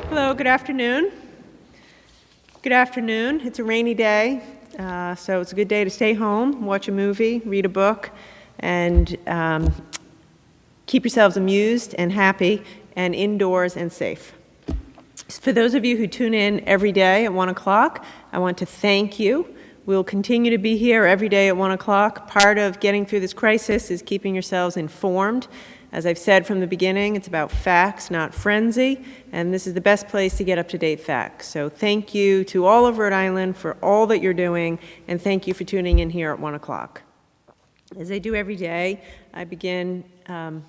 Hello, good afternoon. Good afternoon. It's a rainy day, so it's a good day to stay home, watch a movie, read a book, and keep yourselves amused and happy and indoors and safe. For those of you who tune in every day at 1 o'clock, I want to thank you. We'll continue to be here every day at 1 o'clock. Part of getting through this crisis is keeping yourselves informed. As I've said from the beginning, it's about facts, not frenzy, and this is the best place to get up-to-date facts. So thank you to all of Rhode Island for all that you're doing, and thank you for tuning in here at 1 o'clock. As I do every day, I begin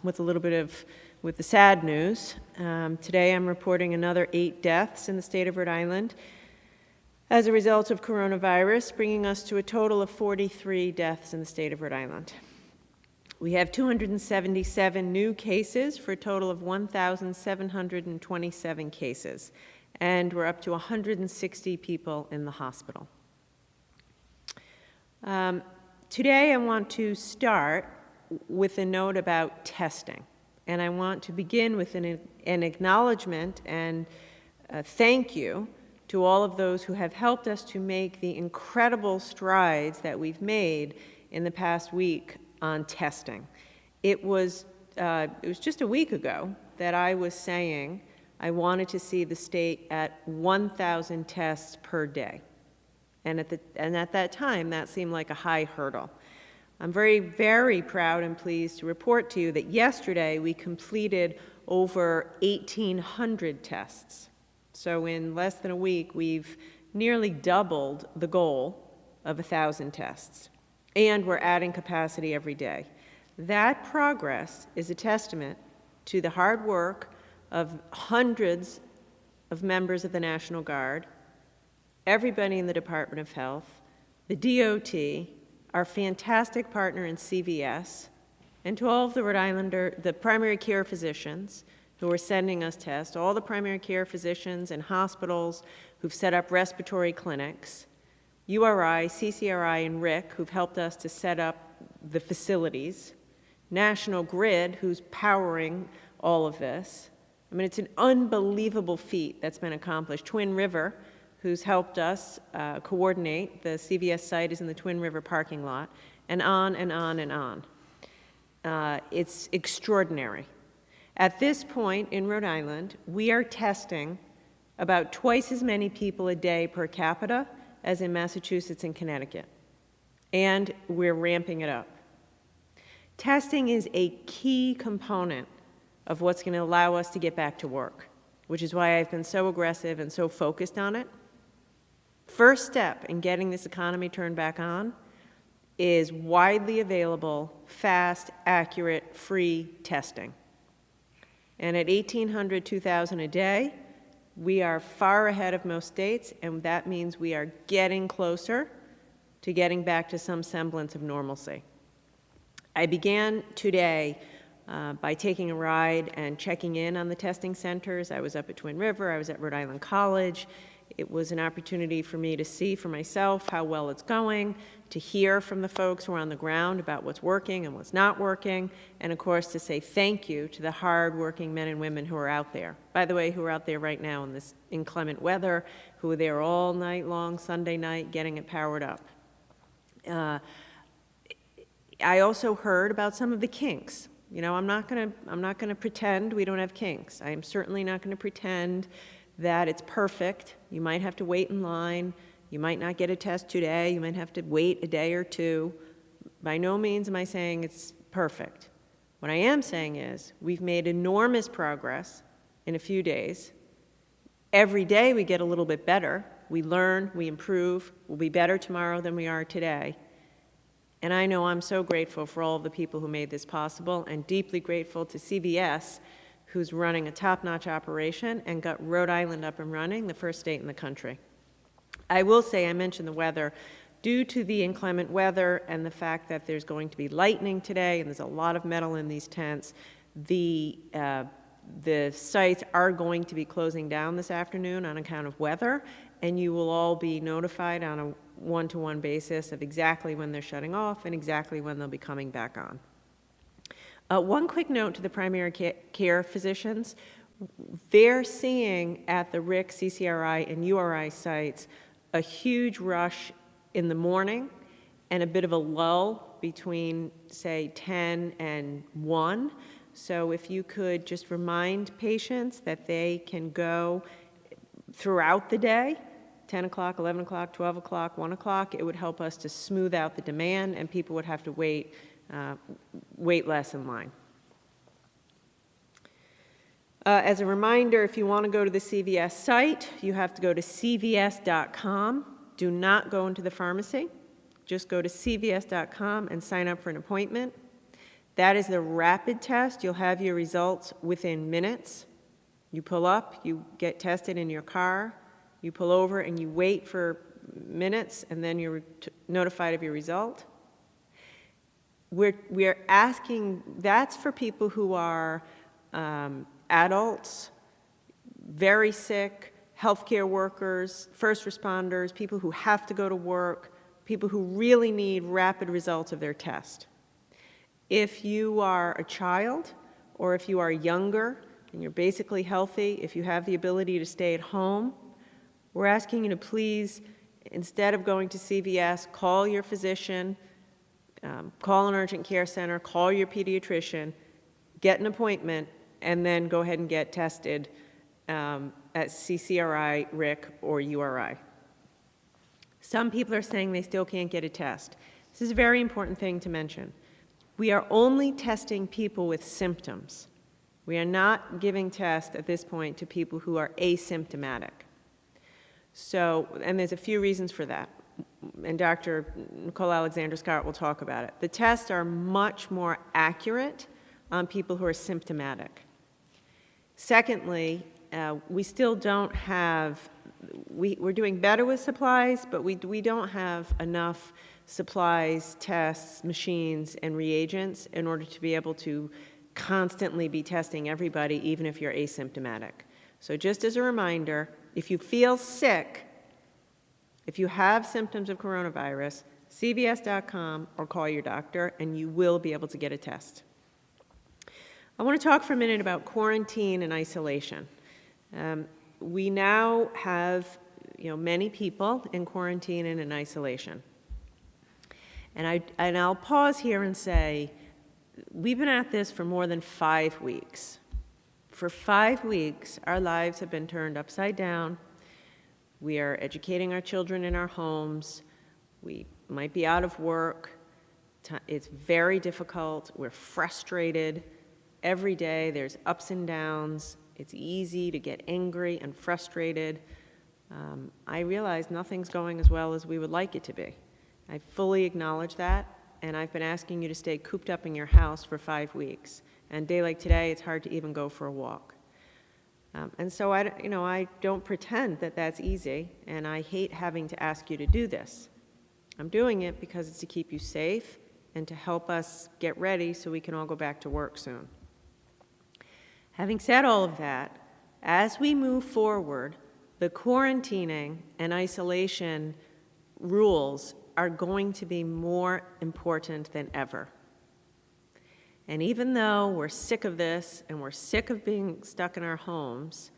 with the sad news. Today I'm reporting another 8 deaths in the state of Rhode Island as a result of coronavirus, bringing us to a total of 43 deaths in the state of Rhode Island. We have 277 new cases for a total of 1,727 cases, and we're up to 160 people in the hospital. Today I want to start with a note about testing, and I want to begin with an acknowledgement and thank you to all of those who have helped us to make the incredible strides that we've made in the past week on testing. It was just a week ago that I was saying I wanted to see the state at 1,000 tests per day. And at that time, that seemed like a high hurdle. I'm very, very proud and pleased to report to you that yesterday we completed over 1,800 tests. So in less than a week, we've nearly doubled the goal of 1,000 tests. And we're adding capacity every day. That progress is a testament to the hard work of hundreds of members of the National Guard, everybody in the Department of Health, the DOT, our fantastic partner in CVS, and to all of the Rhode Islander, the primary care physicians who are sending us tests, all the primary care physicians and hospitals who've set up respiratory clinics, URI, CCRI, and RIC, who've helped us to set up the facilities, National Grid, who's powering all of this. I mean, it's an unbelievable feat that's been accomplished. Twin River, who's helped us coordinate. The CVS site is in the Twin River parking lot, and on and on and on. It's extraordinary. At this point in Rhode Island, we are testing about twice as many people a day per capita as in Massachusetts and Connecticut, and we're ramping it up. Testing is a key component of what's going to allow us to get back to work, which is why I've been so aggressive and so focused on it. First step in getting this economy turned back on is widely available, fast, accurate, free testing. And at 1,800, 2,000 a day, we are far ahead of most states, and that means we are getting closer to getting back to some semblance of normalcy. I began today by taking a ride and checking in on the testing centers. I was up at Twin River, I was at Rhode Island College. It was an opportunity for me to see for myself how well it's going, to hear from the folks who are on the ground about what's working and what's not working, and of course to say thank you to the hard-working men and women who are out there. By the way, who are out there right now in this inclement weather, who are there all night long, Sunday night, getting it powered up. I also heard about some of the kinks. You know, I'm not gonna pretend we don't have kinks. I am certainly not gonna pretend that it's perfect. You might have to wait in line. You might not get a test today. You might have to wait a day or two. By no means am I saying it's perfect. What I am saying is we've made enormous progress in a few days. Every day we get a little bit better. We learn, we improve. We'll be better tomorrow than we are today. And I know I'm so grateful for all of the people who made this possible, and deeply grateful to CVS, who's running a top-notch operation and got Rhode Island up and running, the first state in the country. I will say, I mentioned the weather. Due to the inclement weather and the fact that there's going to be lightning today and there's a lot of metal in these tents, the sites are going to be closing down this afternoon on account of weather, and you will all be notified on a one-to-one basis of exactly when they're shutting off and exactly when they'll be coming back on. One quick note to the primary care physicians. they're seeing at the RIC, CCRI, and URI sites a huge rush in the morning and a bit of a lull between, say, 10 and 1. So if you could just remind patients that they can go throughout the day, 10 o'clock, 11 o'clock, 12 o'clock, 1 o'clock, it would help us to smooth out the demand, and people would have to wait less in line. As a reminder, if you want to go to the CVS site, you have to go to cvs.com. Do not go into the pharmacy. Just go to cvs.com and sign up for an appointment. That is the rapid test. You'll have your results within minutes. You pull up, you get tested in your car, you pull over and you wait for minutes, and then you're notified of your result. We're asking, that's for people who are adults, very sick, healthcare workers, first responders, people who have to go to work, people who really need rapid results of their test. If you are a child, or if you are younger and you're basically healthy, if you have the ability to stay at home, we're asking you to please, instead of going to CVS, call your physician, call an urgent care center, call your pediatrician, get an appointment, and then go ahead and get tested at CCRI, RIC, or URI. Some people are saying they still can't get a test. This is a very important thing to mention. We are only testing people with symptoms. We are not giving tests at this point to people who are asymptomatic. So, and there's a few reasons for that, and Dr. Nicole Alexander-Scott will talk about it. The tests are much more accurate on people who are symptomatic. Secondly, we still don't have, we're doing better with supplies, but we don't have enough supplies, tests, machines, and reagents in order to be able to constantly be testing everybody, even if you're asymptomatic. So just as a reminder, if you feel sick, if you have symptoms of coronavirus, cvs.com or call your doctor, and you will be able to get a test. I want to talk for a minute about quarantine and isolation. We now have, many people in quarantine and in isolation. And I'll pause here and say, we've been at this for more than 5 weeks. For 5 weeks, our lives have been turned upside down. We are educating our children in our homes. We might be out of work. It's very difficult. We're frustrated. Every day there's ups and downs. It's easy to get angry and frustrated. I realize nothing's going as well as we would like it to be. I fully acknowledge that, and I've been asking you to stay cooped up in your house for 5 weeks. And a day like today, it's hard to even go for a walk. And so I don't pretend that that's easy, and I hate having to ask you to do this. I'm doing it because it's to keep you safe and to help us get ready so we can all go back to work soon. Having said all of that, as we move forward, the quarantining and isolation rules are going to be more important than ever. And even though we're sick of this and we're sick of being stuck in our homes,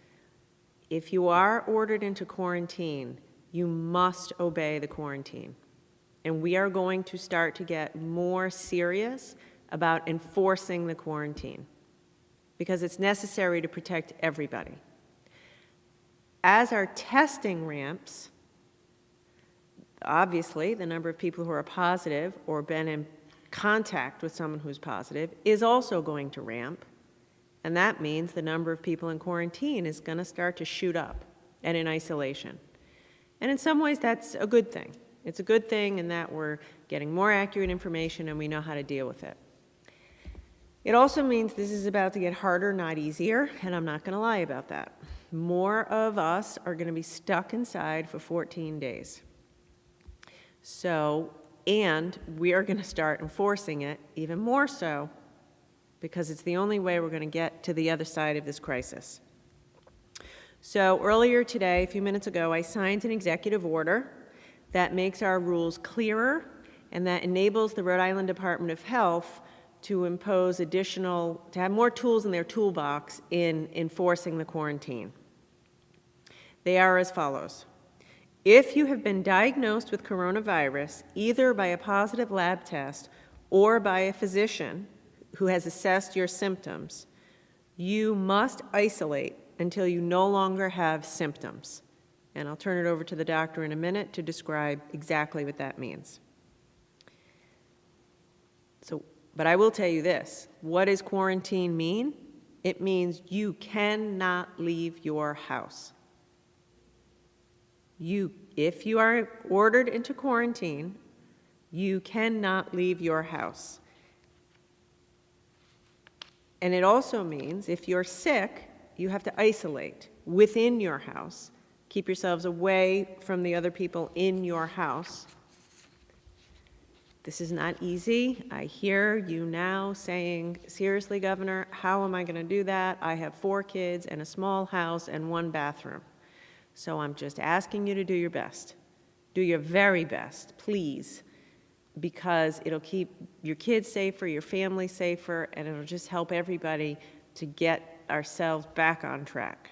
if you are ordered into quarantine, you must obey the quarantine. And we are going to start to get more serious about enforcing the quarantine because it's necessary to protect everybody. As our testing ramps, obviously the number of people who are positive or been in contact with someone who's positive is also going to ramp, and that means the number of people in quarantine is going to start to shoot up and in isolation. And in some ways that's a good thing. It's a good thing in that we're getting more accurate information and we know how to deal with it. It also means this is about to get harder, not easier, and I'm not going to lie about that. More of us are going to be stuck inside for 14 days. And we are going to start enforcing it even more so because it's the only way we're going to get to the other side of this crisis. So earlier today, a few minutes ago, I signed an executive order that makes our rules clearer and that enables the Rhode Island Department of Health to impose to have more tools in their toolbox in enforcing the quarantine. They are as follows. If you have been diagnosed with coronavirus, either by a positive lab test or by a physician who has assessed your symptoms, you must isolate until you no longer have symptoms. And I'll turn it over to the doctor in a minute to describe exactly what that means. But I will tell you this. What does quarantine mean? It means you cannot leave your house. If you are ordered into quarantine, you cannot leave your house. And it also means if you're sick, you have to isolate within your house. Keep yourselves away from the other people in your house. This is not easy. I hear you now saying, seriously, Governor, how am I going to do that? I have 4 kids and a small house and 1 bathroom. So I'm just asking you to do your best. Do your very best, please, because it'll keep your kids safer, your family safer, and it'll just help everybody to get ourselves back on track.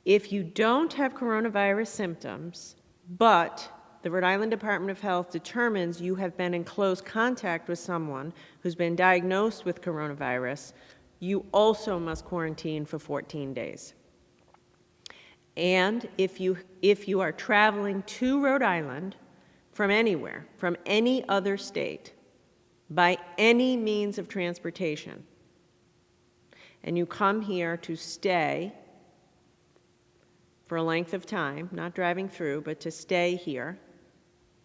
If you don't have coronavirus symptoms, but the Rhode Island Department of Health determines you have been in close contact with someone who's been diagnosed with coronavirus, you also must quarantine for 14 days. And if you are traveling to Rhode Island from anywhere, from any other state, by any means of transportation, and you come here to stay for a length of time, not driving through, but to stay here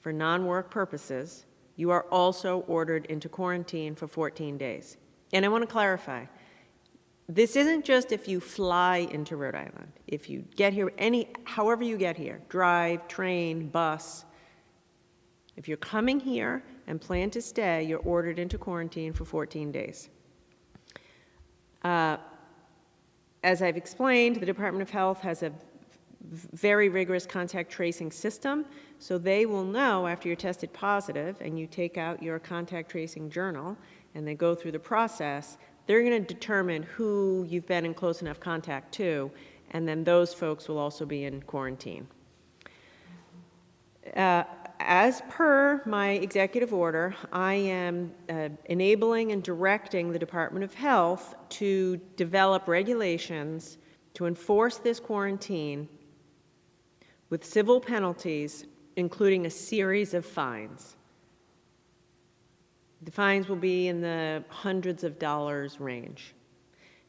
for non-work purposes, you are also ordered into quarantine for 14 days. And I want to clarify, this isn't just if you fly into Rhode Island. If you get here, however you get here, drive, train, bus, if you're coming here and plan to stay, you're ordered into quarantine for 14 days. As I've explained, the Department of Health has a very rigorous contact tracing system, so they will know after you're tested positive and you take out your contact tracing journal and they go through the process, they're going to determine who you've been in close enough contact to, and then those folks will also be in quarantine. As per my executive order, I am enabling and directing the Department of Health to develop regulations to enforce this quarantine with civil penalties, including a series of fines. The fines will be in the hundreds of dollars range.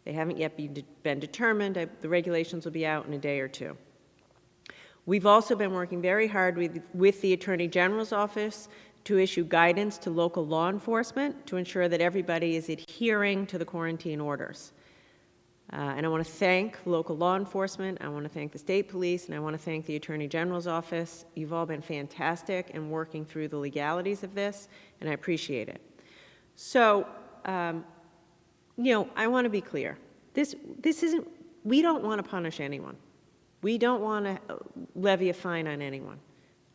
They haven't yet been determined. The regulations will be out in a day or two. We've also been working very hard with the Attorney General's office to issue guidance to local law enforcement to ensure that everybody is adhering to the quarantine orders. And I want to thank local law enforcement, I want to thank the state police, and I want to thank the Attorney General's office. You've all been fantastic in working through the legalities of this, and I appreciate it. So, I want to be clear. This isn't, we don't want to punish anyone. We don't want to levy a fine on anyone.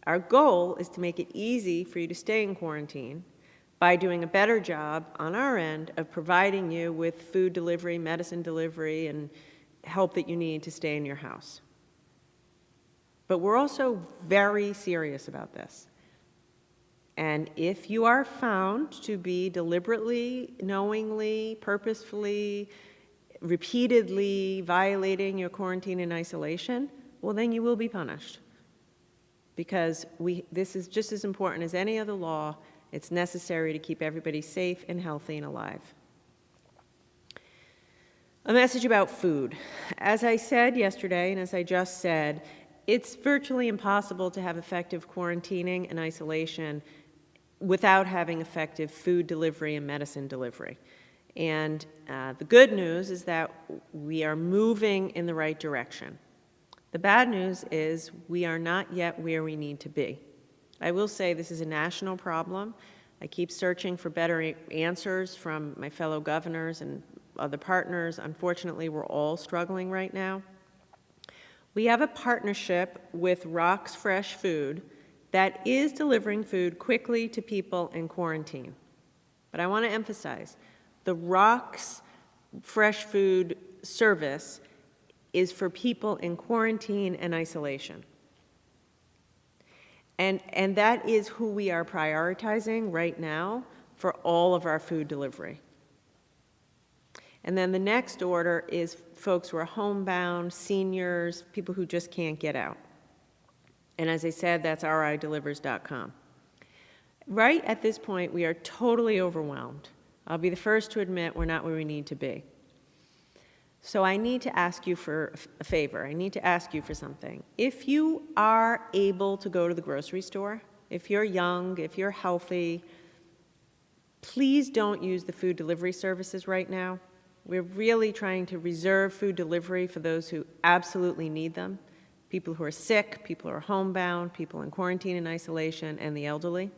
Our goal is to make it easy for you to stay in quarantine by doing a better job on our end of providing you with food delivery, medicine delivery, and help that you need to stay in your house. But we're also very serious about this. And if you are found to be deliberately, knowingly, purposefully, repeatedly violating your quarantine and isolation, well, then you will be punished. Because this is just as important as any other law. It's necessary to keep everybody safe and healthy and alive. A message about food. As I said yesterday, and as I just said, it's virtually impossible to have effective quarantining and isolation without having effective food delivery and medicine delivery. And the good news is that we are moving in the right direction. The bad news is we are not yet where we need to be. I will say this is a national problem. I keep searching for better answers from my fellow governors and other partners. Unfortunately, we're all struggling right now. We have a partnership with Rock's Fresh Food that is delivering food quickly to people in quarantine. But I want to emphasize, the Rock's fresh food service is for people in quarantine and isolation. And that is who we are prioritizing right now for all of our food delivery. And then the next order is folks who are homebound, seniors, people who just can't get out. And as I said, that's ridelivers.com. Right at this point, we are totally overwhelmed. I'll be the first to admit we're not where we need to be. So I need to ask you for a favor. I need to ask you for something. If you are able to go to the grocery store, if you're young, if you're healthy, please don't use the food delivery services right now. We're really trying to reserve food delivery for those who absolutely need them, people who are sick, people who are homebound, people in quarantine and isolation, and the elderly.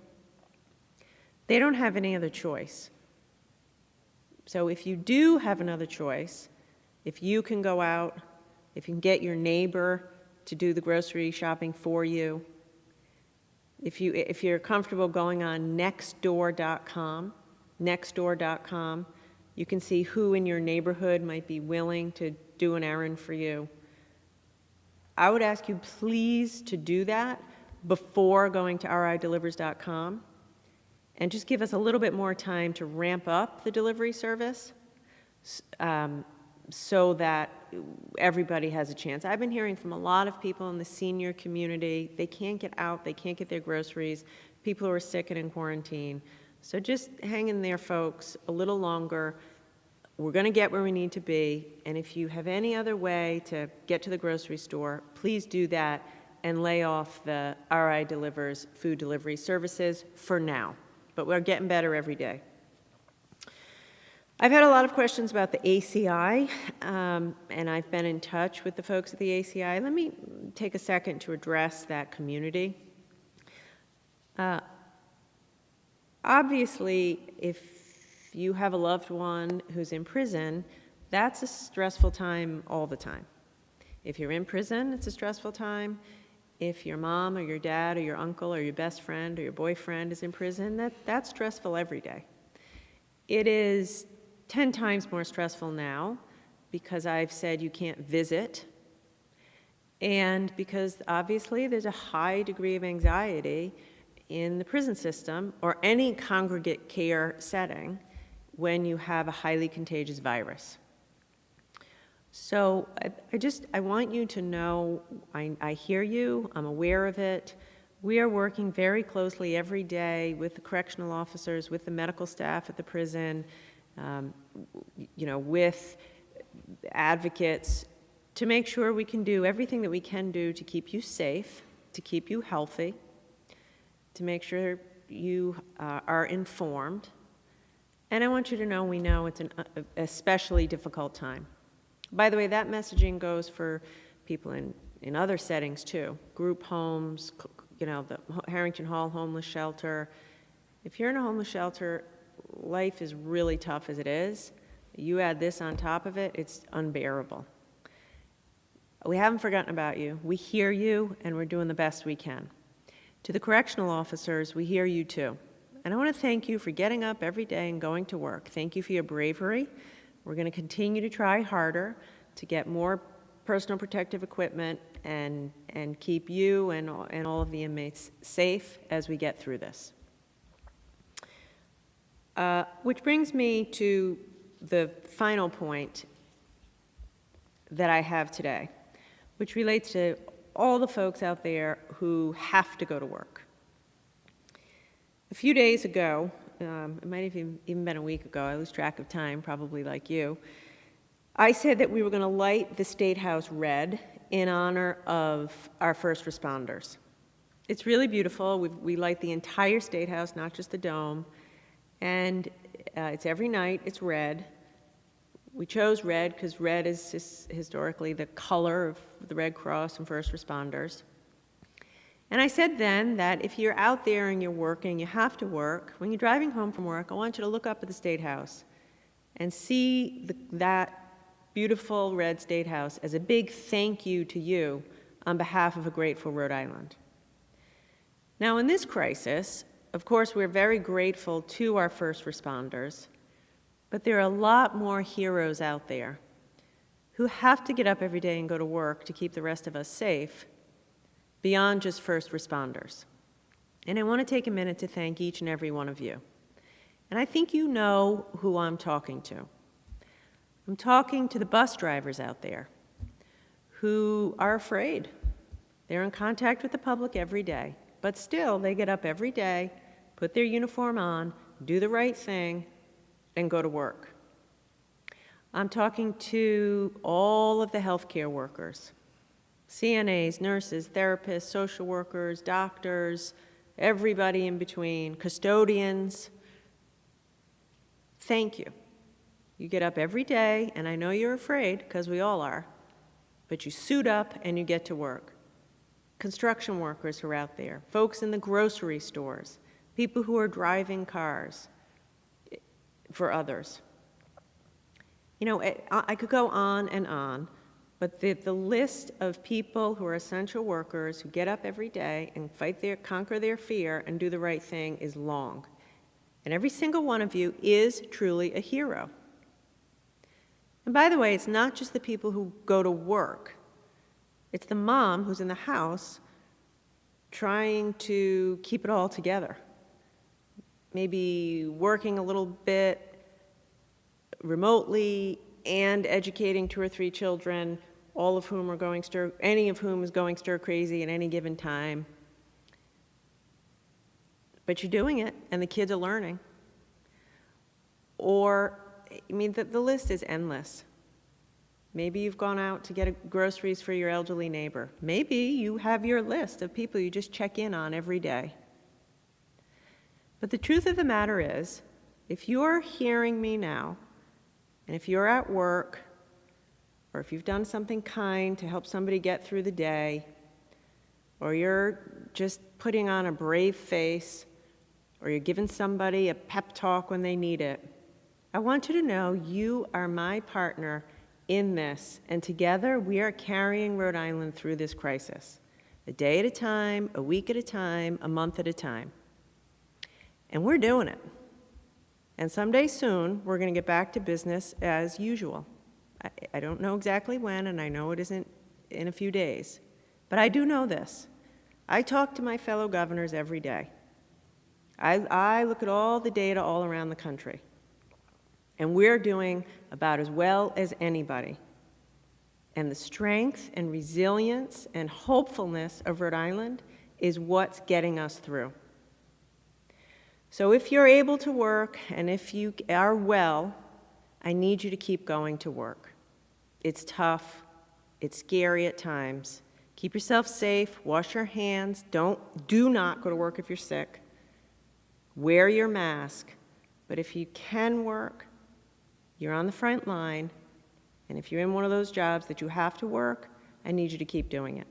They don't have any other choice. So if you do have another choice, if you can go out, if you can get your neighbor to do the grocery shopping for you, if you're comfortable going on nextdoor.com, you can see who in your neighborhood might be willing to do an errand for you. I would ask you please to do that before going to ridelivers.com, and just give us a little bit more time to ramp up the delivery service so that everybody has a chance. I've been hearing from a lot of people in the senior community. They can't get out, they can't get their groceries, people who are sick and in quarantine. So just hang in there, folks, a little longer. We're going to get where we need to be, and if you have any other way to get to the grocery store, please do that and lay off the RI Delivers food delivery services for now. But we're getting better every day. I've had a lot of questions about the ACI, and I've been in touch with the folks at the ACI. Let me take a second to address that community. Obviously, if you have a loved one who's in prison, that's a stressful time all the time. If you're in prison, it's a stressful time. If your mom or your dad or your uncle or your best friend or your boyfriend is in prison, that's stressful every day. It is 10 times more stressful now because I've said you can't visit, and because obviously there's a high degree of anxiety in the prison system or any congregate care setting when you have a highly contagious virus. So I want you to know, I hear you, I'm aware of it. We are working very closely every day with the correctional officers, with the medical staff at the prison, with advocates to make sure we can do everything that we can do to keep you safe, to keep you healthy, to make sure you are informed. And I want you to know we know it's an especially difficult time. By the way, that messaging goes for people in other settings too, group homes, the Harrington Hall homeless shelter. If you're in a homeless shelter, life is really tough as it is. You add this on top of it, it's unbearable. We haven't forgotten about you. We hear you, and we're doing the best we can. To the correctional officers, we hear you too. And I want to thank you for getting up every day and going to work. Thank you for your bravery. We're going to continue to try harder to get more personal protective equipment and keep you and all of the inmates safe as we get through this. Which brings me to the final point that I have today, which relates to all the folks out there who have to go to work. A few days ago, it might have even been a week ago, I lose track of time, probably like you, I said that we were going to light the State House red in honor of our first responders. It's really beautiful. We light the entire State House, not just the dome, and it's every night, it's red. We chose red because red is historically the color of the Red Cross and first responders. And I said then that if you're out there and you're working, you have to work, when you're driving home from work, I want you to look up at the State House and see that beautiful red State House as a big thank you to you on behalf of a grateful Rhode Island. Now in this crisis, Of course, we're very grateful to our first responders, but there are a lot more heroes out there who have to get up every day and go to work to keep the rest of us safe beyond just first responders. And I want to take a minute to thank each and every one of you. And I think you know who I'm talking to. I'm talking to the bus drivers out there who are afraid. They're in contact with the public every day, but still they get up every day, put their uniform on, do the right thing, and go to work. I'm talking to all of the healthcare workers, CNAs, nurses, therapists, social workers, doctors, everybody in between, custodians. Thank you. You get up every day, and I know you're afraid, because we all are, but you suit up and you get to work. Construction workers who are out there, folks in the grocery stores, people who are driving cars for others. You know, I could go on and on, but the list of people who are essential workers who get up every day and conquer their fear and do the right thing is long. And every single one of you is truly a hero. And by the way, it's not just the people who go to work. It's the mom who's in the house trying to keep it all together. Maybe working a little bit remotely and educating 2 or 3 children, all of whom are any of whom is going stir crazy at any given time. But you're doing it, and the kids are learning. Or, I mean, the list is endless. Maybe you've gone out to get groceries for your elderly neighbor. Maybe you have your list of people you just check in on every day. But the truth of the matter is, if you're hearing me now, and if you're at work, or if you've done something kind to help somebody get through the day, or you're just putting on a brave face, or you're giving somebody a pep talk when they need it, I want you to know you are my partner in this, and together we are carrying Rhode Island through this crisis, a day at a time, a week at a time, a month at a time. And we're doing it. And someday soon, we're going to get back to business as usual. I don't know exactly when, and I know it isn't in a few days. But I do know this. I talk to my fellow governors every day. I look at all the data all around the country. And we're doing about as well as anybody. And the strength and resilience and hopefulness of Rhode Island is what's getting us through. So if you're able to work, and if you are well, I need you to keep going to work. It's tough. It's scary at times. Keep yourself safe. Wash your hands. Do not go to work if you're sick. Wear your mask. But if you can work, you're on the front line. And if you're in one of those jobs that you have to work, I need you to keep doing it.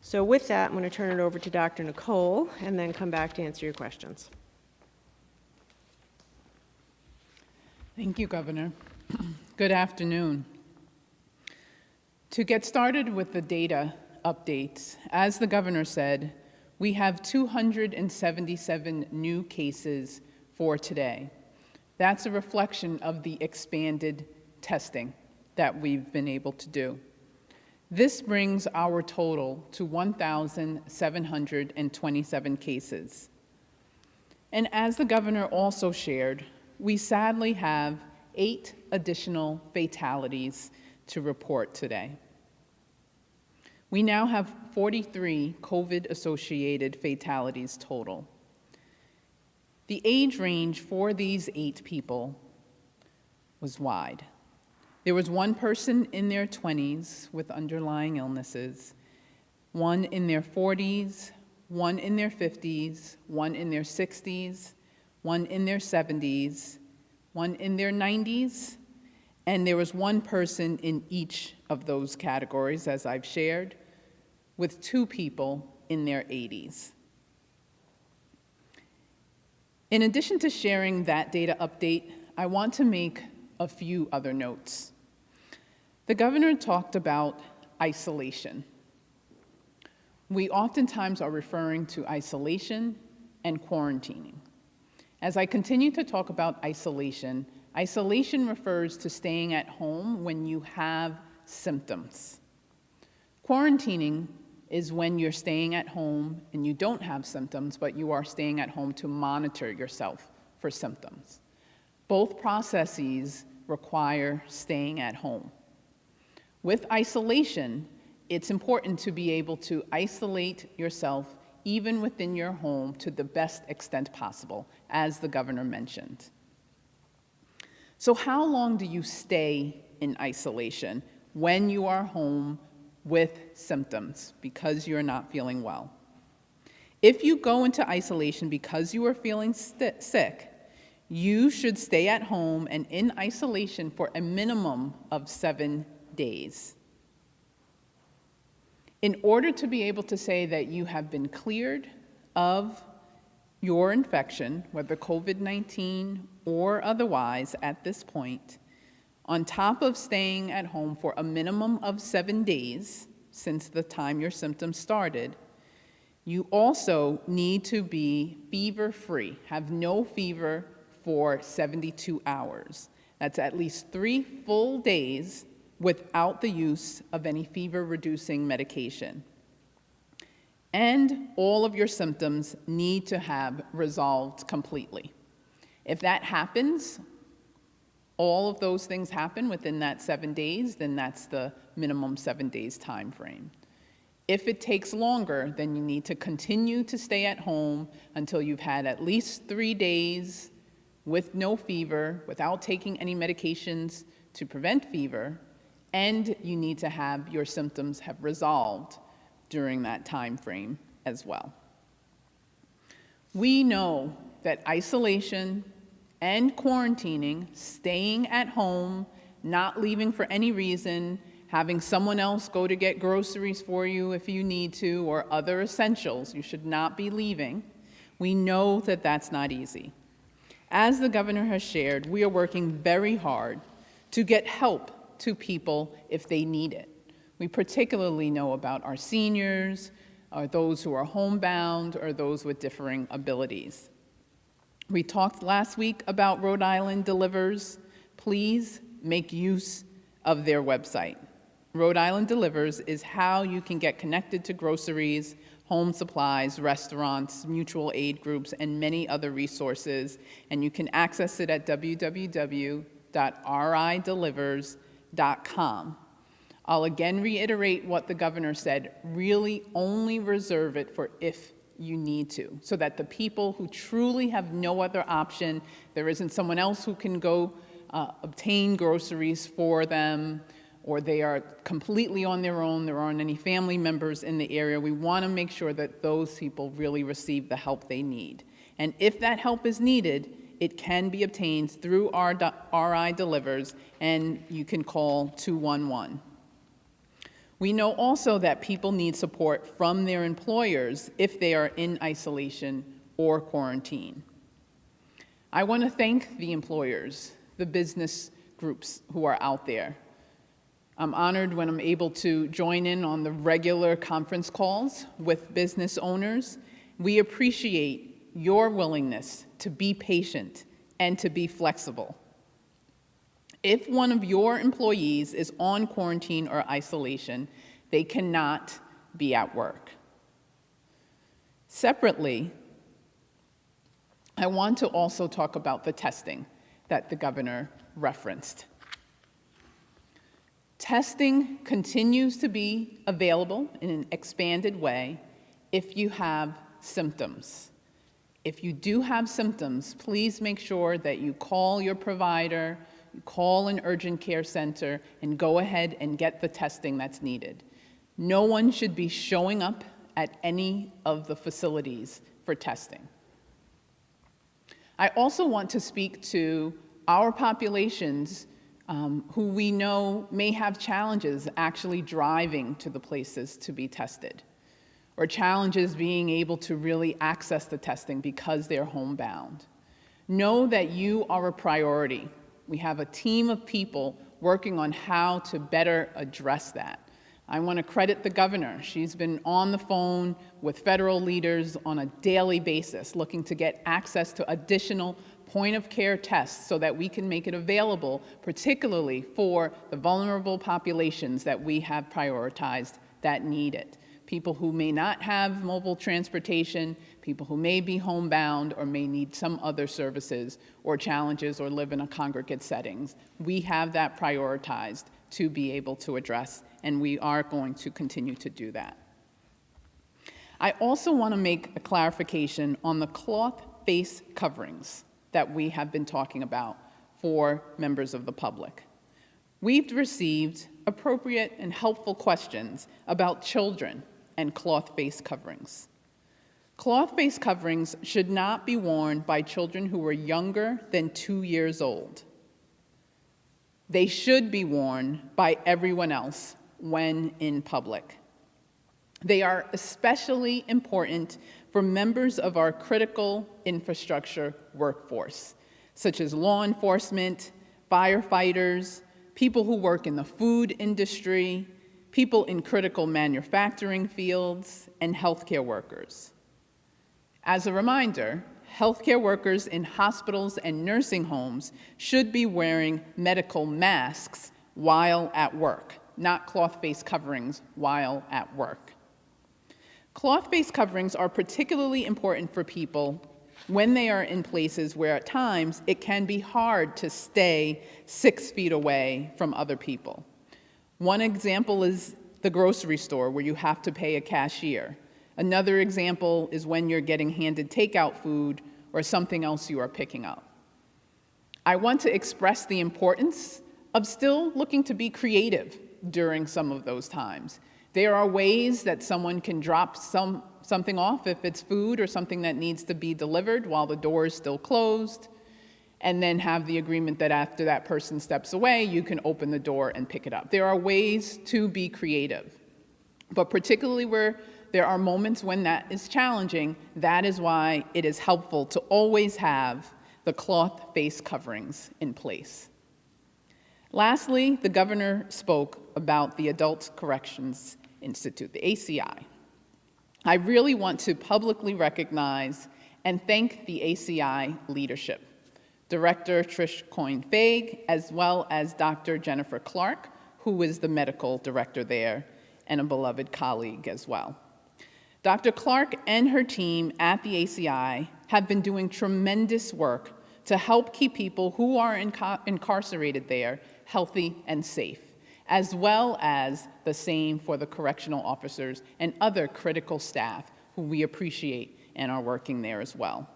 So with that, I'm going to turn it over to Dr. Nicole and then come back to answer your questions. Thank you, Governor. Good afternoon. To get started with the data updates, as the Governor said, we have 277 new cases for today. That's a reflection of the expanded testing that we've been able to do. This brings our total to 1,727 cases. And as the Governor also shared, we sadly have 8 additional fatalities to report today. We now have 43 COVID-associated fatalities total. The age range for these 8 people was wide. There was one person in their 20s with underlying illnesses, one in their 40s, one in their 50s, one in their 60s, one in their 70s, one in their 90s, and there was one person in each of those categories, as I've shared, with 2 people in their 80s. In addition to sharing that data update, I want to make a few other notes. The Governor talked about isolation. We oftentimes are referring to isolation and quarantining. As I continue to talk about isolation, isolation refers to staying at home when you have symptoms. Quarantining is when you're staying at home and you don't have symptoms, but you are staying at home to monitor yourself for symptoms. Both processes require staying at home. With isolation, it's important to be able to isolate yourself even within your home to the best extent possible, as the governor mentioned. So how long do you stay in isolation when you are home with symptoms because you're not feeling well? If you go into isolation because you are feeling sick, you should stay at home and in isolation for a minimum of 7 days. In order to be able to say that you have been cleared of your infection, whether COVID-19 or otherwise at this point, on top of staying at home for a minimum of 7 days since the time your symptoms started, you also need to be fever-free, have no fever for 72 hours. That's at least 3 full days without the use of any fever-reducing medication. And all of your symptoms need to have resolved completely. If that happens, all of those things happen within that 7 days, then that's the minimum 7 days time frame. If it takes longer, then you need to continue to stay at home until you've had at least 3 days with no fever, without taking any medications to prevent fever, and you need to have your symptoms have resolved during that time frame as well. We know that isolation and quarantining, staying at home, not leaving for any reason, having someone else go to get groceries for you if you need to, or other essentials, you should not be leaving. We know that that's not easy. As the governor has shared, we are working very hard to get help to people if they need it. We particularly know about our seniors, or those who are homebound, or those with differing abilities. We talked last week about Rhode Island Delivers. Please make use of their website. Rhode Island Delivers is how you can get connected to groceries, home supplies, restaurants, mutual aid groups, and many other resources, and you can access it at www.ridelivers.com. I'll again reiterate what the governor said, really only reserve it for if you need to, so that the people who truly have no other option, there isn't someone else who can go obtain groceries for them, or they are completely on their own, there aren't any family members in the area, we want to make sure that those people really receive the help they need. And if that help is needed, it can be obtained through RI Delivers, and you can call 211. We know also that people need support from their employers if they are in isolation or quarantine. I want to thank the employers, the business groups who are out there. I'm honored when I'm able to join in on the regular conference calls with business owners. We appreciate your willingness to be patient and to be flexible. If one of your employees is on quarantine or isolation, they cannot be at work. Separately, I want to also talk about the testing that the governor referenced. Testing continues to be available in an expanded way if you have symptoms. If you do have symptoms, please make sure that you call your provider, you call an urgent care center, and go ahead and get the testing that's needed. No one should be showing up at any of the facilities for testing. I also want to speak to our populations who we know may have challenges actually driving to the places to be tested, or challenges being able to really access the testing because they're homebound. Know that you are a priority. We have a team of people working on how to better address that. I want to credit the governor. She's been on the phone with federal leaders on a daily basis, looking to get access to additional point-of-care tests so that we can make it available, particularly for the vulnerable populations that we have prioritized that need it. People who may not have mobile transportation, people who may be homebound or may need some other services or challenges or live in a congregate settings. We have that prioritized to be able to address, and we are going to continue to do that. I also want to make a clarification on the cloth face coverings that we have been talking about for members of the public. We've received appropriate and helpful questions about children and cloth face coverings. Cloth face coverings should not be worn by children who are younger than 2 years old. They should be worn by everyone else when in public. They are especially important for members of our critical infrastructure workforce, such as law enforcement, firefighters, people who work in the food industry, people in critical manufacturing fields, and healthcare workers. As a reminder, healthcare workers in hospitals and nursing homes should be wearing medical masks while at work, not cloth face coverings while at work. Cloth face coverings are particularly important for people when they are in places where at times it can be hard to stay 6 feet away from other people. One example is the grocery store where you have to pay a cashier. Another example is when you're getting handed takeout food or something else you are picking up. I want to express the importance of still looking to be creative during some of those times. There are ways that someone can drop something off if it's food or something that needs to be delivered while the door is still closed, and then have the agreement that after that person steps away, you can open the door and pick it up. There are ways to be creative, but particularly where there are moments when that is challenging, that is why it is helpful to always have the cloth face coverings in place. Lastly, the governor spoke about the Adult Corrections Institute, the ACI. I really want to publicly recognize and thank the ACI leadership, Director Trish Coyne-Faig, as well as Dr. Jennifer Clark, who is the medical director there and a beloved colleague as well. Dr. Clark and her team at the ACI have been doing tremendous work to help keep people who are incarcerated there healthy and safe, as well as the same for the correctional officers and other critical staff who we appreciate and are working there as well.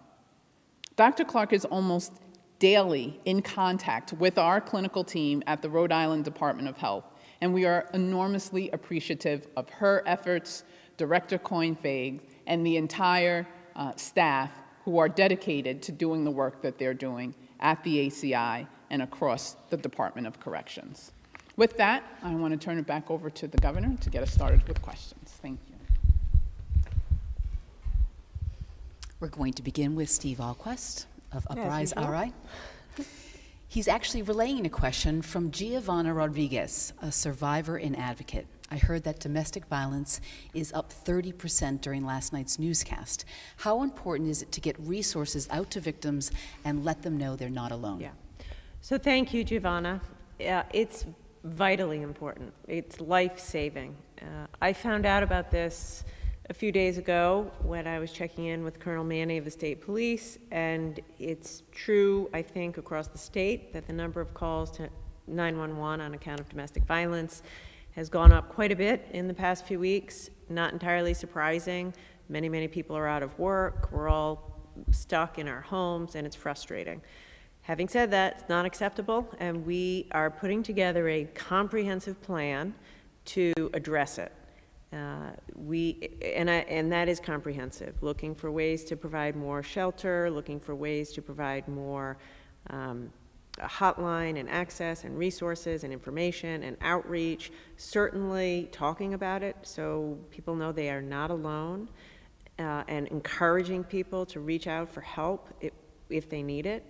Dr. Clark is almost daily in contact with our clinical team at the Rhode Island Department of Health, and we are enormously appreciative of her efforts, Director Coyne-Faig, and the entire staff who are dedicated to doing the work that they're doing at the ACI and across the Department of Corrections. With that, I want to turn it back over to the governor to get us started with questions. Thank you. We're going to begin with Steve Alquist of As Uprise usual. RI. He's actually relaying a question from Giovanna Rodriguez, a survivor and advocate. I heard that domestic violence is up 30% during last night's newscast. How important is it to get resources out to victims and let them know they're not alone? Yeah. So thank you, Giovanna. It's vitally important. It's life-saving. I found out about this a few days ago when I was checking in with Colonel Manny of the state police, and it's true, I think, across the state that the number of calls to 911 on account of domestic violence has gone up quite a bit in the past few weeks. Not entirely surprising. Many, many people are out of work. We're all stuck in our homes, and it's frustrating. Having said that, it's not acceptable, and we are putting together a comprehensive plan to address it. And that is comprehensive, looking for ways to provide more shelter, looking for ways to provide more a hotline and access and resources and information and outreach, certainly talking about it so people know they are not alone, and encouraging people to reach out for help if they need it,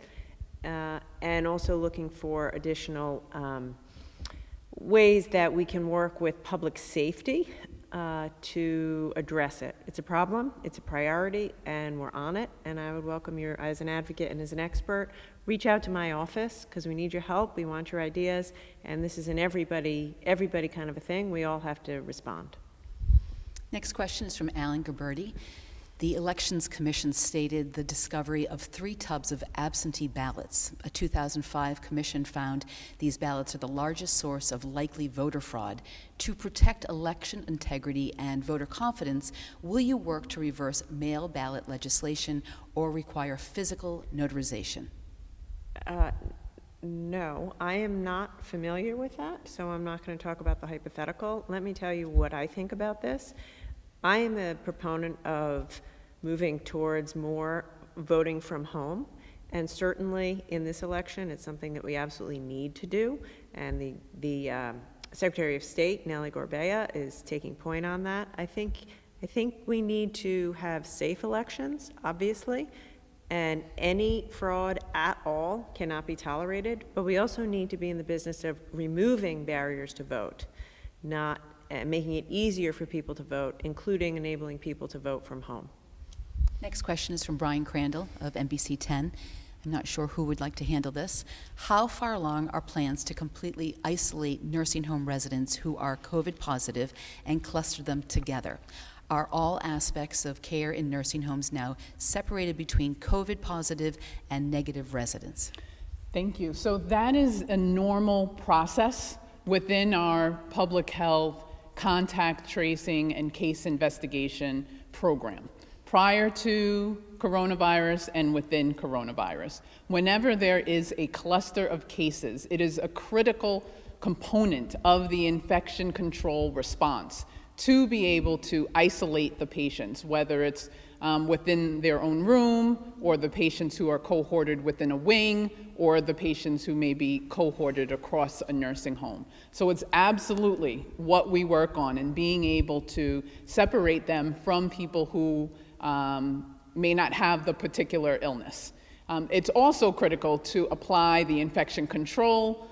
and also looking for additional ways that we can work with public safety to address it. It's a problem, it's a priority, and we're on it. And I would welcome your, as an advocate and as an expert, reach out to my office, because we need your help, we want your ideas, and this is an everybody kind of a thing. We all have to respond. Next question is from Alan Gabberty. The Elections Commission stated the discovery of 3 tubs of absentee ballots. A 2005 commission found these ballots are the largest source of likely voter fraud. To protect election integrity and voter confidence, will you work to reverse mail ballot legislation or require physical notarization? No, I am not familiar with that, so I'm not going to talk about the hypothetical. Let me tell you what I think about this. I am a proponent of moving towards more voting from home, and certainly in this election, it's something that we absolutely need to do, and the Secretary of State, Nellie Gorbea, is taking point on that. I think we need to have safe elections, obviously, and any fraud at all cannot be tolerated, but we also need to be in the business of removing barriers to vote, not making it easier for people to vote, including enabling people to vote from home. Next question is from Brian Crandall of NBC 10. I'm not sure who would like to handle this. How far along are plans to completely isolate nursing home residents who are COVID positive and cluster them together? Are all aspects of care in nursing homes now separated between COVID positive and negative residents? Thank you. So that is a normal process within our public health contact tracing and case investigation program, prior to coronavirus and within coronavirus. Whenever there is a cluster of cases, it is a critical component of the infection control response to be able to isolate the patients, whether it's within their own room, or the patients who are cohorted within a wing, or the patients who may be cohorted across a nursing home. So it's absolutely what we work on, in being able to separate them from people who may not have the particular illness. It's also critical to apply the infection control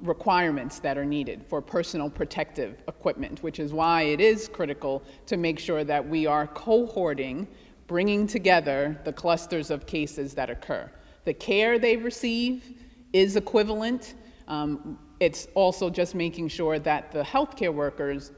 requirements that are needed for personal protective equipment, which is why it is critical to make sure that we are cohorting, bringing together the clusters of cases that occur. The care they receive is equivalent. It's also just making sure that the healthcare workers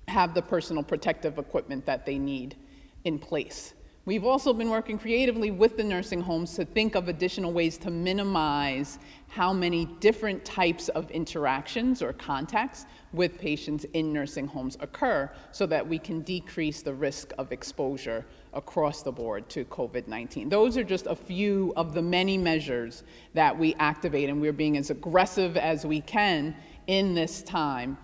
have the personal protective equipment that they need in place. We've also been working creatively with the nursing homes to think of additional ways to minimize how many different types of interactions or contacts with patients in nursing homes occur, so that we can decrease the risk of exposure across the board to COVID-19. Those are just a few of the many measures that we activate, and we're being as aggressive as we can in this time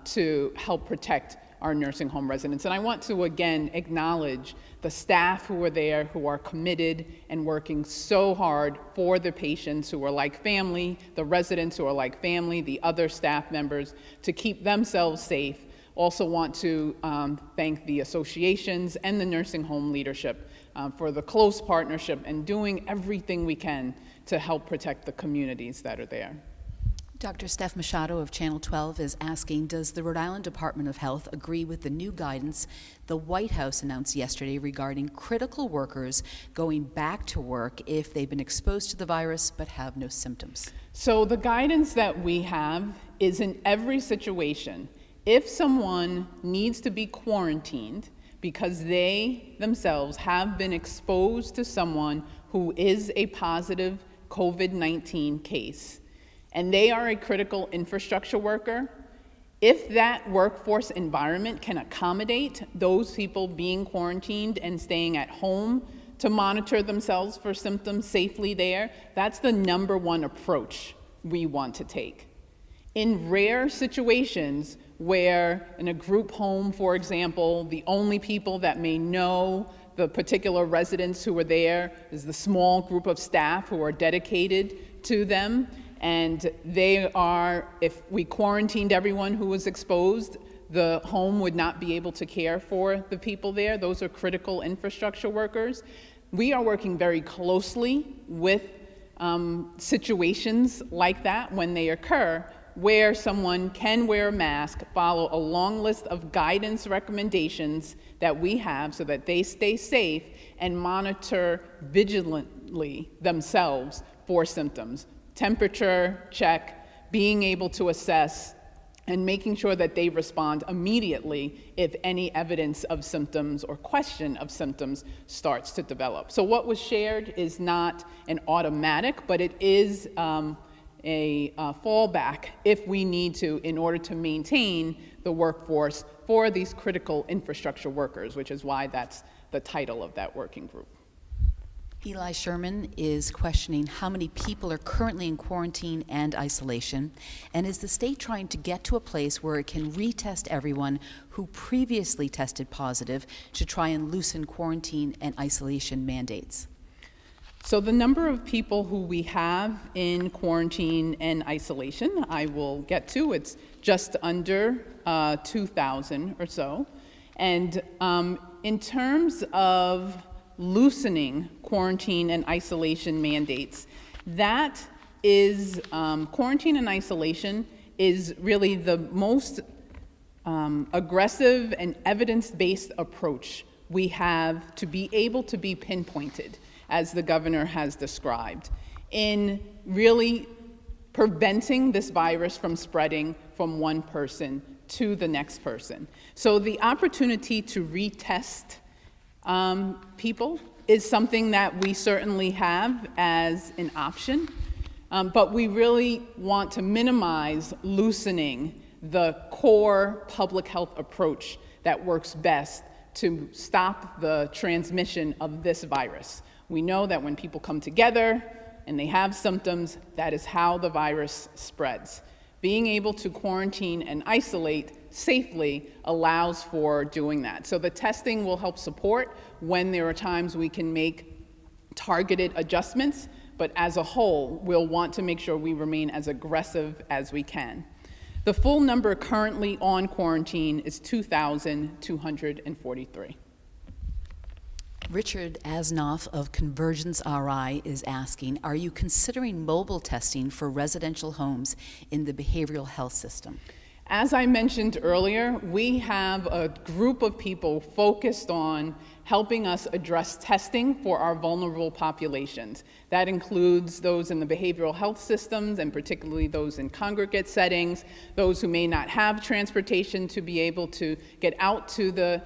to help protect our nursing home residents. And I want to again acknowledge the staff who are there, who are committed and working so hard for the patients who are like family, the residents who are like family, the other staff members, to keep themselves safe. Also want to thank the associations and the nursing home leadership for the close partnership and doing everything we can to help protect the communities that are there. Dr. Steph Machado of Channel 12 is asking, does the Rhode Island Department of Health agree with the new guidance the White House announced yesterday regarding critical workers going back to work if they've been exposed to the virus but have no symptoms? So the guidance that we have is, in every situation, if someone needs to be quarantined because they themselves have been exposed to someone who is a positive COVID-19 case, and they are a critical infrastructure worker, if that workforce environment can accommodate those people being quarantined and staying at home to monitor themselves for symptoms safely there, that's the #1 approach we want to take. In rare situations where, in a group home, for example, the only people that may know the particular residents who are there is the small group of staff who are dedicated to them, and they are, if we quarantined everyone who was exposed, the home would not be able to care for the people there. Those are critical infrastructure workers. We are working very closely with situations like that when they occur, where someone can wear a mask, follow a long list of guidance recommendations that we have so that they stay safe, and monitor vigilantly themselves for symptoms. Temperature check, being able to assess, and making sure that they respond immediately if any evidence of symptoms or question of symptoms starts to develop. So what was shared is not an automatic, but it is a fallback if we need to, in order to maintain the workforce for these critical infrastructure workers, which is why that's the title of that working group. Eli Sherman is questioning how many people are currently in quarantine and isolation, and is the state trying to get to a place where it can retest everyone who previously tested positive to try and loosen quarantine and isolation mandates? So the number of people who we have in quarantine and isolation, I will get to. It's just under 2,000 or so. And in terms of loosening quarantine and isolation mandates, that is, quarantine and isolation is really the most aggressive and evidence-based approach we have to be able to be pinpointed, as the governor has described, in really preventing this virus from spreading from one person to the next person. So the opportunity to retest people is something that we certainly have as an option, but we really want to minimize loosening the core public health approach that works best to stop the transmission of this virus. We know that when people come together and they have symptoms, that is how the virus spreads. Being able to quarantine and isolate safely allows for doing that. So the testing will help support when there are times we can make targeted adjustments, but as a whole, we'll want to make sure we remain as aggressive as we can. The full number currently on quarantine is 2,243. Richard Asnoff of Convergence RI is asking, are you considering mobile testing for residential homes in the behavioral health system? As I mentioned earlier, we have a group of people focused on helping us address testing for our vulnerable populations. That includes those in the behavioral health systems, and particularly those in congregate settings, those who may not have transportation to be able to get out to the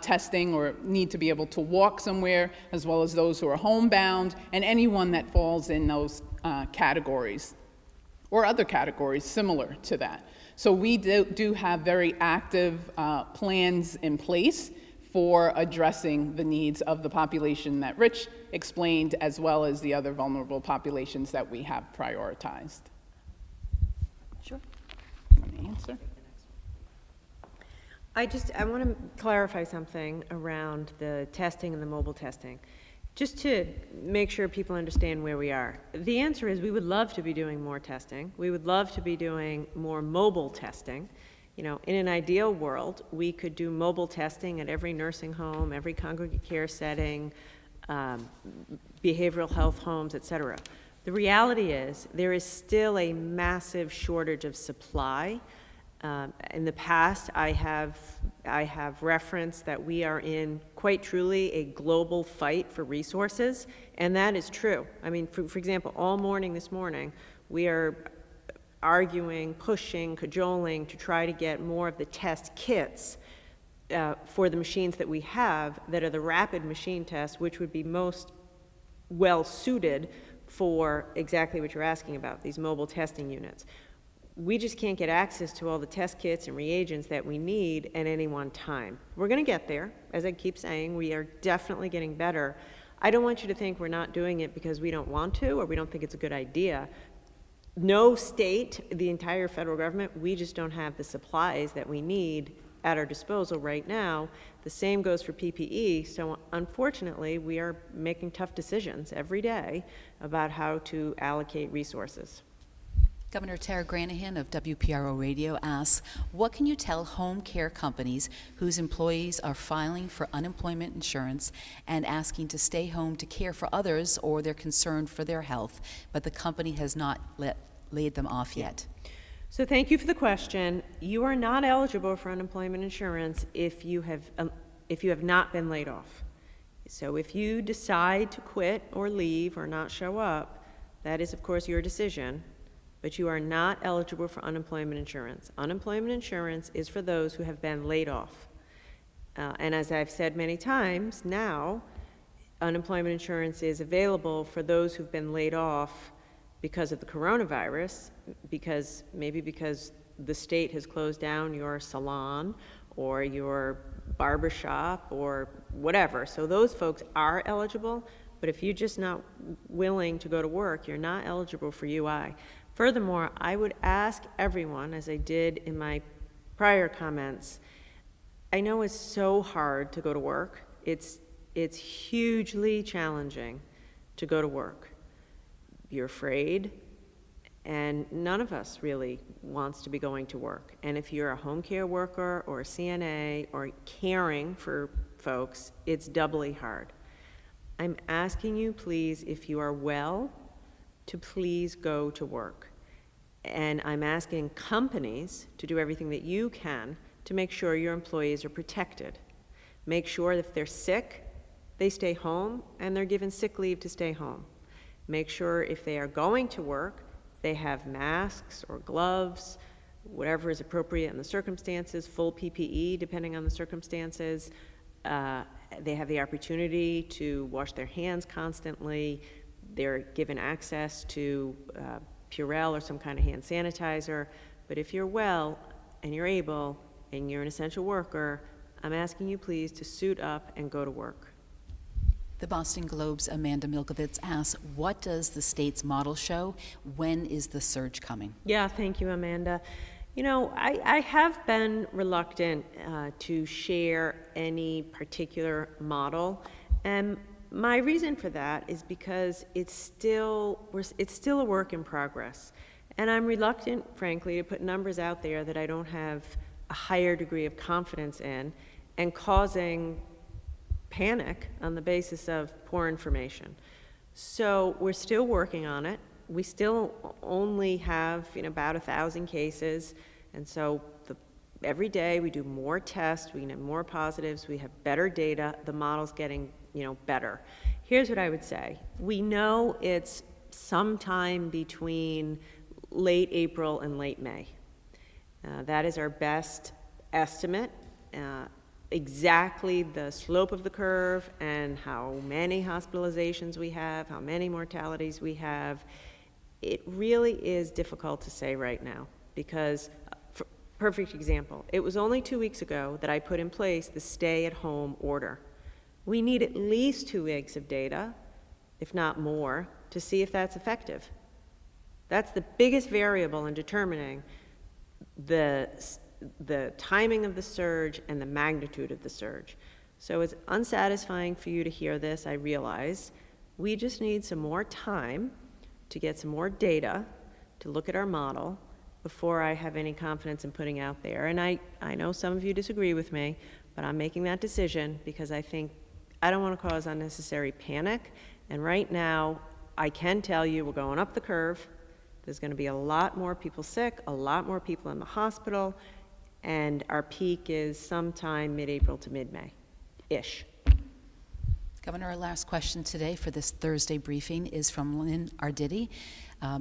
testing or need to be able to walk somewhere, as well as those who are homebound, and anyone that falls in those categories, or other categories similar to that. So we do have very active plans in place for addressing the needs of the population that Rich explained, as well as the other vulnerable populations that we have prioritized. Sure. Want to answer? I want to clarify something around the testing and the mobile testing, just to make sure people understand where we are. The answer is we would love to be doing more testing. We would love to be doing more mobile testing. You know, in an ideal world, we could do mobile testing at every nursing home, every congregate care setting, behavioral health homes, et cetera. The reality is there is still a massive shortage of supply. In the past, I have referenced that we are in quite truly a global fight for resources, and that is true. I mean, for example, all morning this morning, we are arguing, pushing, cajoling to try to get more of the test kits for the machines that we have that are the rapid machine tests, which would be most well suited for exactly what you're asking about, these mobile testing units. We just can't get access to all the test kits and reagents that we need at any one time. We're going to get there. As I keep saying, we are definitely getting better. I don't want you to think we're not doing it because we don't want to or we don't think it's a good idea. No state, the entire federal government, we just don't have the supplies that we need at our disposal right now. The same goes for PPE. So unfortunately, we are making tough decisions every day about how to allocate resources. Governor Tara Granahan of WPRO Radio asks, what can you tell home care companies whose employees are filing for unemployment insurance and asking to stay home to care for others, or they're concerned for their health, but the company has not laid them off yet? So thank you for the question. You are not eligible for unemployment insurance if you have not been laid off. So if you decide to quit or leave or not show up, that is, of course, your decision, but you are not eligible for unemployment insurance. Unemployment insurance is for those who have been laid off. And as I've said many times, now unemployment insurance is available for those who've been laid off because of the coronavirus, because the state has closed down your salon or your barbershop or whatever. So those folks are eligible, but if you're just not willing to go to work, you're not eligible for UI. Furthermore, I would ask everyone, as I did in my prior comments, I know it's so hard to go to work. It's hugely challenging to go to work. You're afraid, and none of us really wants to be going to work. And if you're a home care worker or a CNA or caring for folks, it's doubly hard. I'm asking you, please, if you are well, to please go to work. And I'm asking companies to do everything that you can to make sure your employees are protected. Make sure if they're sick, they stay home and they're given sick leave to stay home. Make sure if they are going to work, they have masks or gloves, whatever is appropriate in the circumstances, full PPE depending on the circumstances. They have the opportunity to wash their hands constantly. They're given access to Purell or some kind of hand sanitizer. But if you're well and you're able and you're an essential worker, I'm asking you please to suit up and go to work. The Boston Globe's Amanda Milkovits asks, what does the state's model show? When is the surge coming? Yeah, thank you, Amanda. You know, I have been reluctant to share any particular model, and my reason for that is because it's still a work in progress. And I'm reluctant, frankly, to put numbers out there that I don't have a higher degree of confidence in and causing panic on the basis of poor information. So we're still working on it. We still only have about 1,000 cases, and so every day we do more tests, we have more positives, we have better data, the model's getting better. Here's what I would say. We know it's sometime between late April and late May. That is our best estimate. Exactly the slope of the curve and how many hospitalizations we have, how many mortalities we have, it really is difficult to say right now because, perfect example, it was only 2 weeks ago that I put in place the stay-at-home order. We need at least 2 weeks of data, if not more, to see if that's effective. That's the biggest variable in determining the timing of the surge and the magnitude of the surge. So it's unsatisfying for you to hear this, I realize. We just need some more time to get some more data to look at our model before I have any confidence in putting out there. And I know some of you disagree with me, but I'm making that decision because I think I don't want to cause unnecessary panic. And right now, I can tell you we're going up the curve. There's going to be a lot more people sick, a lot more people in the hospital, and our peak is sometime mid-April to mid-May-ish. Governor, our last question today for this Thursday briefing is from Lynn Arditi.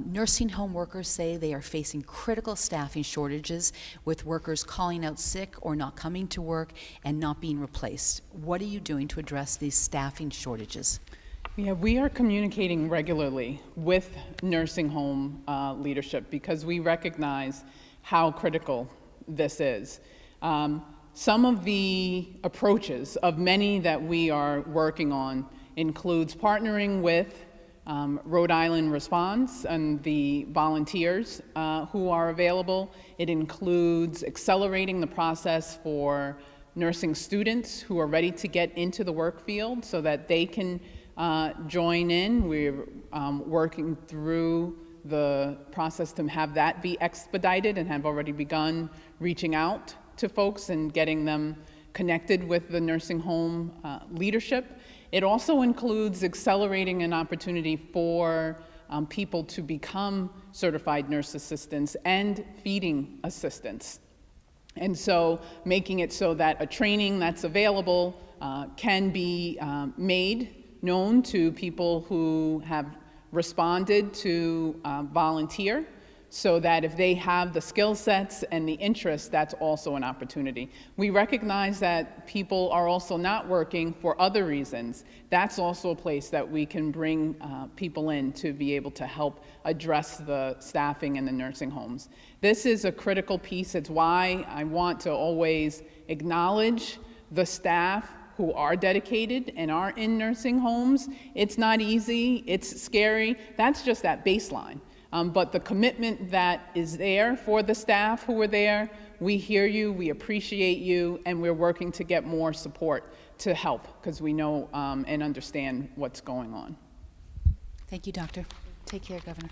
Nursing home workers say they are facing critical staffing shortages with workers calling out sick or not coming to work and not being replaced. What are you doing to address these staffing shortages? Yeah, we are communicating regularly with nursing home leadership because we recognize how critical this is. Some of the approaches of many that we are working on includes partnering with Rhode Island Response and the volunteers who are available. It includes accelerating the process for nursing students who are ready to get into the work field so that they can join in. We're working through the process to have that be expedited and have already begun reaching out to folks and getting them connected with the nursing home leadership. It also includes accelerating an opportunity for people to become certified nurse assistants and feeding assistants. And so making it so that a training that's available can be made known to people who have responded to volunteer, so that if they have the skill sets and the interest, that's also an opportunity. We recognize that people are also not working for other reasons. That's also a place that we can bring people in to be able to help address the staffing in the nursing homes. This is a critical piece. It's why I want to always acknowledge the staff who are dedicated and are in nursing homes. It's not easy, it's scary. That's just that baseline. But the commitment that is there for the staff who are there, we hear you, we appreciate you, and we're working to get more support to help, because we know and understand what's going on. Thank you, Doctor. Take care, Governor.